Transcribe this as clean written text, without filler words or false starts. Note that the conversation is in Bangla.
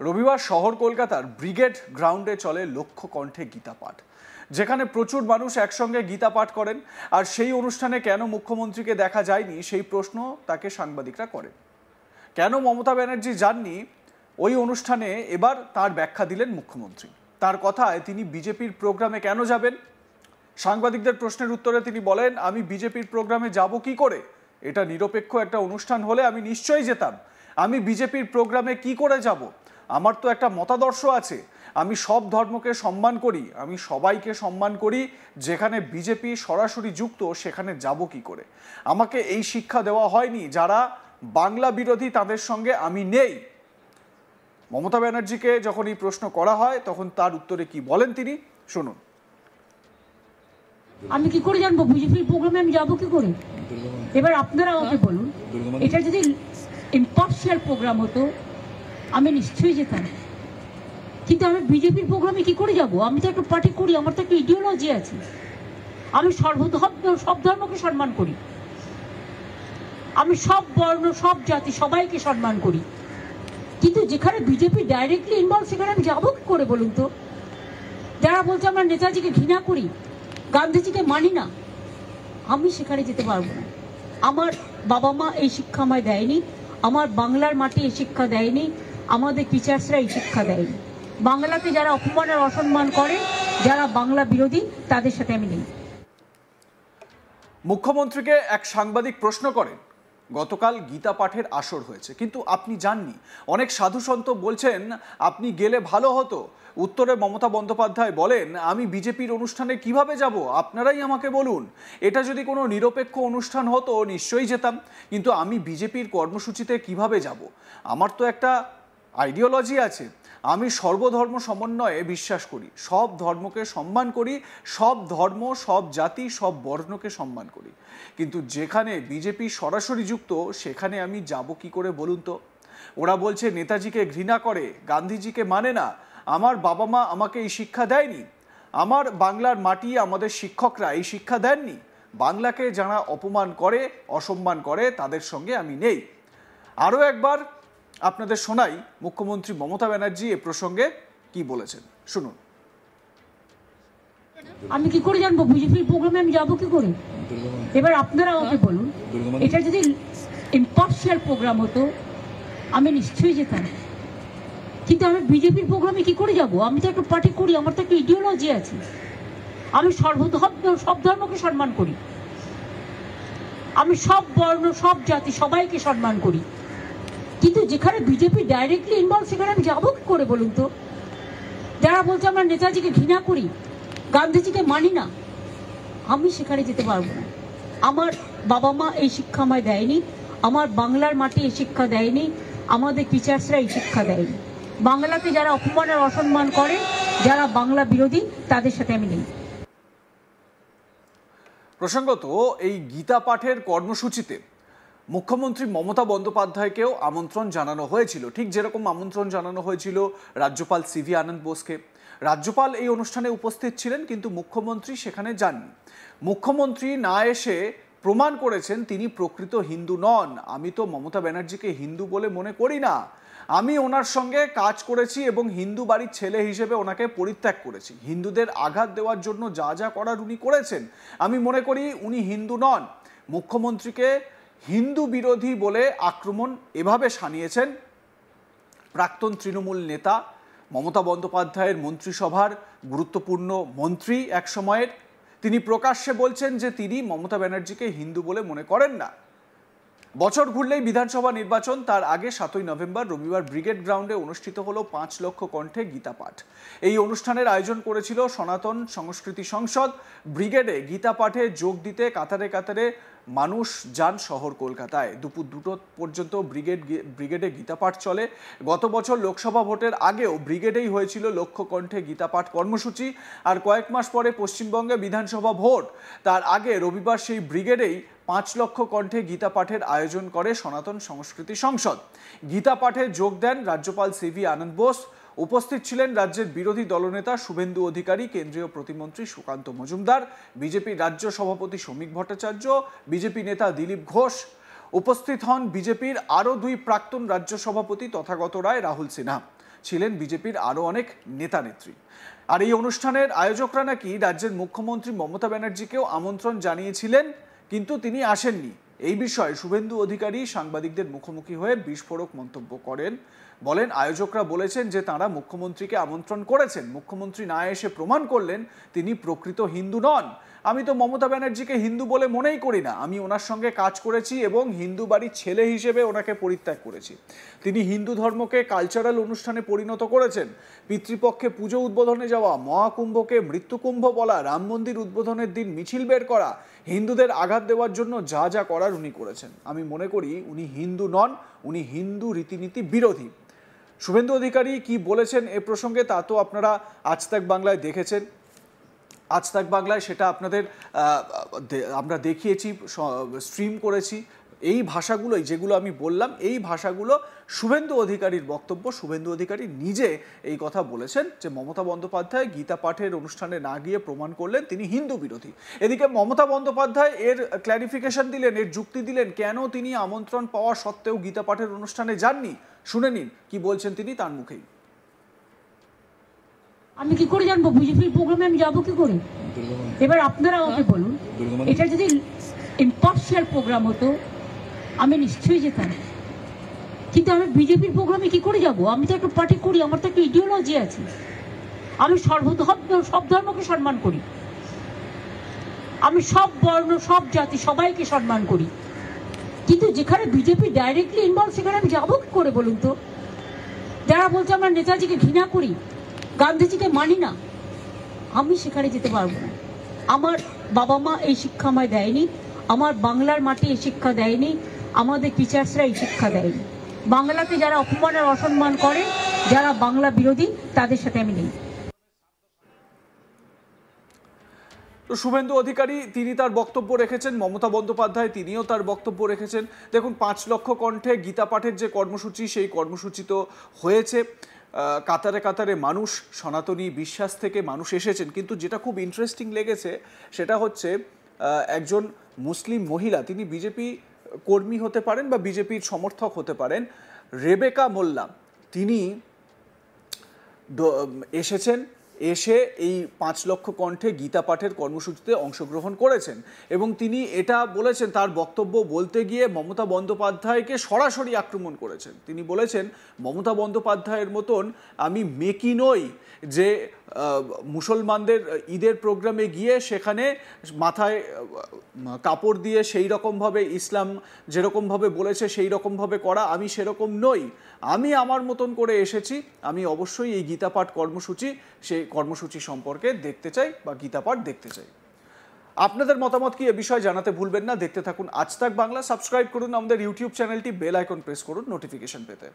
রবিবার শহর কলকাতার ব্রিগেড গ্রাউন্ডে চলে লক্ষ্য কণ্ঠে গীতা পাঠ, যেখানে প্রচুর মানুষ একসঙ্গে গীতা পাঠ করেন। আর সেই অনুষ্ঠানে কেন মুখ্যমন্ত্রীকে দেখা যায়নি সেই প্রশ্ন তাকে সাংবাদিকরা করেন। কেন মমতা ব্যানার্জি যাননি ওই অনুষ্ঠানে, এবার তার ব্যাখ্যা দিলেন মুখ্যমন্ত্রী। তার কথায় তিনি বিজেপির প্রোগ্রামে কেন যাবেন? সাংবাদিকদের প্রশ্নের উত্তরে তিনি বলেন, আমি বিজেপির প্রোগ্রামে যাব কি করে? এটা নিরপেক্ষ একটা অনুষ্ঠান হলে আমি নিশ্চয়ই যেতাম। আমি বিজেপির প্রোগ্রামে কি করে যাব? আমার তো একটা মতাদর্শ আছে। আমি সব ধর্মকে সম্মান করি, আমি সবাইকে সম্মান করি। যেখানে বিজেপি সরাসরি যুক্ত সেখানে যাব কি করে? আমাকে এই শিক্ষা দেওয়া হয়নি। যারা বাংলা বিরোধী তাদের সঙ্গে আমি নেই। মমতা ব্যানার্জিকে যখন এই প্রশ্ন করা হয় তখন তার উত্তরে কি বলেন তিনি, শুনুন। আমি কি করে জানবো বিজেপির প্রোগ্রামে আমি যাবো কি করে? এবার আপনারা আমাকে বলুন, এটা যদি ইম্পার্শিয়াল প্রোগ্রাম হতো আমি নিশ্চয়ই যেতাম, কিন্তু আমি বিজেপির প্রোগ্রামে কি করে যাব? আমি তো একটা পার্টি করি, আমার তো একটা ইডিওলজি আছে। আমি সব ধর্মকে সম্মান করি, আমি সব বর্ণ সব জাতি সবাইকে সম্মান করি, কিন্তু যেখানে বিজেপি ডাইরেক্টলি ইনভলভ সেখানে আমি যাবো কি করে বলুন তো? যারা বলছে আমরা নেতাজিকে ঘৃণা করি, গান্ধীজিকে মানি না, আমি সেখানে যেতে পারবো না। আমার বাবা মা এই শিক্ষা আমায় দেয়নি, আমার বাংলার মাটি এই শিক্ষা দেয়নি, আমাদের টিচার্সরা এই শিক্ষা দেয়নি। বাংলাতে যারা অপমান আর অসম্মান করে, যারা বাংলা বিরোধী, তাদের সাথে আমি নেই। মুখ্যমন্ত্রীকে এক সাংবাদিক প্রশ্ন করেন, গতকাল গীতা পাঠের আসর হয়েছে কিন্তু আপনি যাননি, অনেক সাধু সন্ত বলছেন আপনি গেলে ভালো হতো। উত্তরে মমতা বন্দ্যোপাধ্যায় বলেন, আমি বিজেপির অনুষ্ঠানে কিভাবে যাব? আপনারাই আমাকে বলুন। এটা যদি কোনো নিরপেক্ষ অনুষ্ঠান হতো নিশ্চয়ই যেতাম, কিন্তু আমি বিজেপির কর্মসূচিতে কিভাবে যাব? আমার তো একটা আইডিওলজি আছে। আমি সর্বধর্ম সমন্বয়ে বিশ্বাস করি, সব ধর্মকে সম্মান করি, সব ধর্ম সব জাতি সব বর্ণকে সম্মান করি, কিন্তু যেখানে বিজেপি সরাসরি যুক্ত সেখানে আমি যাব কি করে বলুন তো? ওরা বলছে নেতাজিকে ঘৃণা করে, গান্ধীজিকে মানে না। আমার বাবা মা আমাকে এই শিক্ষা দেয়নি, আমার বাংলার মাটি আমাদের শিক্ষকরা এই শিক্ষা দেননি। বাংলাকে যারা অপমান করে অসম্মান করে তাদের সঙ্গে আমি নেই। আরও একবার আপনাদের শোনাই মুখ্যমন্ত্রী মমতা ব্যানার্জি এ প্রসঙ্গে কি বলেছেন, শুনুন। আমি কি করে জানবো বিজেপির প্রোগ্রামে আমি যাবো কি করে? এবার আপনারা আমাকে বলুন, এটা যদি ইম্পার্শিয়াল প্রোগ্রাম হতো আমি নিশ্চয়ই যেতাম, কিন্তু আমি বিজেপির প্রোগ্রামে কি করে যাব? আমি তো একটা পার্টি করি, আমার তো একটা ইডিওলজি আছে। আমি সব ধর্মকে সম্মান করি, আমি সব বর্ণ সব জাতি সবাইকে সম্মান করি, কিন্তু যেখানে বিজেপি ডাইরেক্টলি ইনভলভ সেখানে আমি যাবো কি করে বলুন তো? যারা বলছে আমরা নেতাজিকে ঘৃণা করি, গান্ধীজিকে মানি না, আমি সেখানে যেতে পারবো না। আমার বাবা মা এই শিক্ষা আমায় দেয়নি, আমার বাংলার মাটি এই শিক্ষা দেয়নি, আমাদের টিচার্সরা এই শিক্ষা দেয়নি। বাংলাতে যারা অপমান আর অসম্মান করে, যারা বাংলা বিরোধী, তাদের সাথে আমি নেই। প্রসঙ্গত, এই গীতা পাঠের কর্মসূচিতে মুখ্যমন্ত্রী মমতা বন্দ্যোপাধ্যায়কেও আমন্ত্রণ জানানো হয়েছিল, ঠিক যেরকম আমন্ত্রণ জানানো হয়েছিল রাজ্যপাল সিভি আনন্দ বোসকে। রাজ্যপাল এই অনুষ্ঠানে উপস্থিত ছিলেন কিন্তু মুখ্যমন্ত্রী সেখানে যাননি। মুখ্যমন্ত্রী না এসে প্রমাণ করেছেন তিনি প্রকৃত হিন্দু নন। আমি তো মমতা ব্যানার্জিকে হিন্দু বলে মনে করি না। আমি ওনার সঙ্গে কাজ করেছি এবং হিন্দু বাড়ির ছেলে হিসেবে ওনাকে পরিত্যাগ করেছি। হিন্দুদের আঘাত দেওয়ার জন্য যা যা করার উনি করেছেন, আমি মনে করি উনি হিন্দু নন। মুখ্যমন্ত্রীকে হিন্দু বিরোধী বলে আক্রমণ এভাবে শানিয়েছেন প্রাক্তন তৃণমূল নেতা, মমতা বন্দ্যোপাধ্যায়ের মন্ত্রিসভার গুরুত্বপূর্ণ মন্ত্রী এক সময়ের। তিনি প্রকাশ্যে বলছেন যে তিনি মমতা ব্যানার্জিকে হিন্দু বলে মনে করেন না। বছর ঘুরলেই বিধানসভা নির্বাচন, তার আগে 7ই নভেম্বর রবিবার ব্রিগেড গ্রাউন্ডে অনুষ্ঠিত হলো 5 লক্ষ কণ্ঠে গীতা পাঠ। এই অনুষ্ঠানের আয়োজন করেছিল সনাতন সংস্কৃতি সংসদ। ব্রিগেডে গীতা পাঠে যোগ দিতে কাতারে কাতারে মানুষ যান শহর কলকাতায়। দুপুর 2টো পর্যন্ত ব্রিগেডে গীতা পাঠ চলে। গত বছর লোকসভা ভোটের আগেও ব্রিগেডেই হয়েছিল লক্ষ কণ্ঠে গীতা পাঠ কর্মসূচি। আর কয়েক মাস পরে পশ্চিমবঙ্গে বিধানসভা ভোট, তার আগে রবিবার সেই ব্রিগেডেই 5 লক্ষ কণ্ঠে গীতা পাঠের আয়োজন করে সনাতন সংস্কৃতি সংসদ। গীতা পাঠে যোগ দেন রাজ্যপাল সিভি আনন্দ বোস। উপস্থিত ছিলেন রাজ্যের বিরোধী দলনেতা শুভেন্দু অধিকারী, কেন্দ্রীয় প্রতিমন্ত্রী সুকান্ত মজুমদার, বিজেপি রাজ্য সভাপতি শ্রমিক ভট্টাচার্য, বিজেপি নেতা দিলীপ ঘোষ, উপস্থিত হন বিজেপির আরও 2 প্রাক্তন রাজ্য সভাপতি তথাগত রায়, রাহুল সিনহা। ছিলেন বিজেপির আরও অনেক নেতা নেত্রী। আর এই অনুষ্ঠানের আয়োজকরা নাকি রাজ্যের মুখ্যমন্ত্রী মমতা ব্যানার্জিকেও আমন্ত্রণ জানিয়েছিলেন, কিন্তু তিনি আসেননি। এই বিষয়ে শুভেন্দু অধিকারী সাংবাদিকদের মুখোমুখি হয়ে বিস্ফোরক মন্তব্য করেন। বলেন, আয়োজকরা বলেছেন যে তাঁরা মুখ্যমন্ত্রীকে আমন্ত্রণ করেছেন, মুখ্যমন্ত্রী না এসে প্রমাণ করলেন তিনি প্রকৃত হিন্দু নন। আমি তো মমতা ব্যানার্জিকে হিন্দু বলে মনেই করি না। আমি ওনার সঙ্গে কাজ করেছি এবং হিন্দু বাড়ির ছেলে হিসেবে ওনাকে পরিত্যাগ করেছি। তিনি হিন্দু ধর্মকে কালচারাল অনুষ্ঠানে পরিণত করেছেন। পিতৃপক্ষে পুজো উদ্বোধনে যাওয়া, মহাকুম্ভকে মৃত্যুকুম্ভ বলা, রাম মন্দির উদ্বোধনের দিন মিছিল বের করা, হিন্দুদের আঘাত দেওয়ার জন্য যা যা করার উনি করেছেন। আমি মনে করি উনি হিন্দু নন, উনি হিন্দু রীতিনীতি বিরোধী। শুভেন্দু অধিকারী কি বলেছেন এ প্রসঙ্গে তা তো আপনারা আজ তাক বাংলায় দেখেছেন। আজ তাক বাংলায় সেটা আপনাদের আমরা দেখিয়েছি, স্ট্রিম করেছি। এই ভাষাগুলোই যেগুলো আমি বললাম, এই ভাষাগুলো শুভেন্দু অধিকারীর বক্তব্য। শুভেন্দু অধিকারী নিজে এই কথা বলেছেন যে মমতা বন্দ্যোপাধ্যায় গীতা পাঠের অনুষ্ঠানে না গিয়ে প্রমাণ করলেন তিনি হিন্দু বিরোধী। এদিকে মমতা বন্দ্যোপাধ্যায় এর ক্ল্যারিফিকেশন দিলেন, এর যুক্তি দিলেন কেন তিনি আমন্ত্রণ পাওয়া সত্ত্বেও গীতা পাঠের অনুষ্ঠানে যাননি। শুনে নিন কি বলছেন তিনি তার মুখেই। আমি কি করে জানবো বিজেপির প্রোগ্রামে আমি যাবো কি করে? এবার আপনারা আমাকে বলুন, এটা যদি ইম্পার্শিয়াল প্রোগ্রাম হতো আমি নিশ্চয়ই যেতাম, কিন্তু আমি বিজেপির প্রোগ্রামে কি করে যাব? আমি তো একটা পার্টি করি, আমার তো একটা ইডিওলজি আছে। আমি সব ধর্মকে সম্মান করি, আমি সব বর্ণ সব জাতি সবাইকে সম্মান করি, কিন্তু যেখানে বিজেপি ডাইরেক্টলি ইনভলভ সেখানে আমি যাবো কি করে বলুন তো? যারা বলছে আমরা নেতাজিকে ঘৃণা করি, গান্ধীজিকে মানি না, আমি সেখানে যেতে পারবো না। আমার বাবা মা এই শিক্ষা আমায় দেয়নি, আমার বাংলার মাটি এই শিক্ষা দেয়নি, আমাদের টিচার্সরা এই শিক্ষা দেয়নি। বাংলাকে যারা অপমান আর অসম্মান করে, যারা বাংলা বিরোধী, তাদের সাথে আমি নেই। তো শুভেন্দু অধিকারী তিনি তার বক্তব্য রেখেছেন, মমতা বন্দ্যোপাধ্যায় তিনিও তার বক্তব্য রেখেছেন। দেখুন, 5 লক্ষ কণ্ঠে গীতা পাঠের যে কর্মসূচি, সেই কর্মসূচি তো হয়েছে। কাতারে কাতারে মানুষ, সনাতনী বিশ্বাস থেকে মানুষ এসেছেন, কিন্তু যেটা খুব ইন্টারেস্টিং লেগেছে সেটা হচ্ছে একজন মুসলিম মহিলা, তিনি বিজেপি কর্মী হতে পারেন বা বিজেপির সমর্থক হতে পারেন, রেবেকা মোল্লা, তিনি এসেছেন, এসে এই 5 লক্ষ কণ্ঠে গীতা পাঠের কর্মসূচিতে অংশগ্রহণ করেছেন এবং তিনি এটা বলেছেন, তার বক্তব্য বলতে গিয়ে মমতা বন্দ্যোপাধ্যায়কে সরাসরি আক্রমণ করেছেন। তিনি বলেছেন মমতা বন্দ্যোপাধ্যায়ের মতন আমি মেকি নই যে মুসলমানদের ঈদের প্রোগ্রামে গিয়ে সেখানে মাথায় কাপড় দিয়ে সেই রকমভাবে ইসলাম যেরকমভাবে বলেছে সেই রকমভাবে করা, আমি সেরকম নই। আমি আমার মতন করে এসেছি, আমি অবশ্যই এই গীতা পাঠ কর্মসূচি, সেই কর্মসূচি সম্পর্কে দেখতে চাই বা গীতা পাঠ দেখতে চাই। আপনাদের মতামত কি এ বিষয়ে জানাতে ভুলবেন না। দেখতে থাকুন আজ তাক বাংলা, সাবস্ক্রাইব করুন আমাদের ইউটিউব চ্যানেলটি, বেল আইকন প্রেস করুন নোটিফিকেশন পেতে।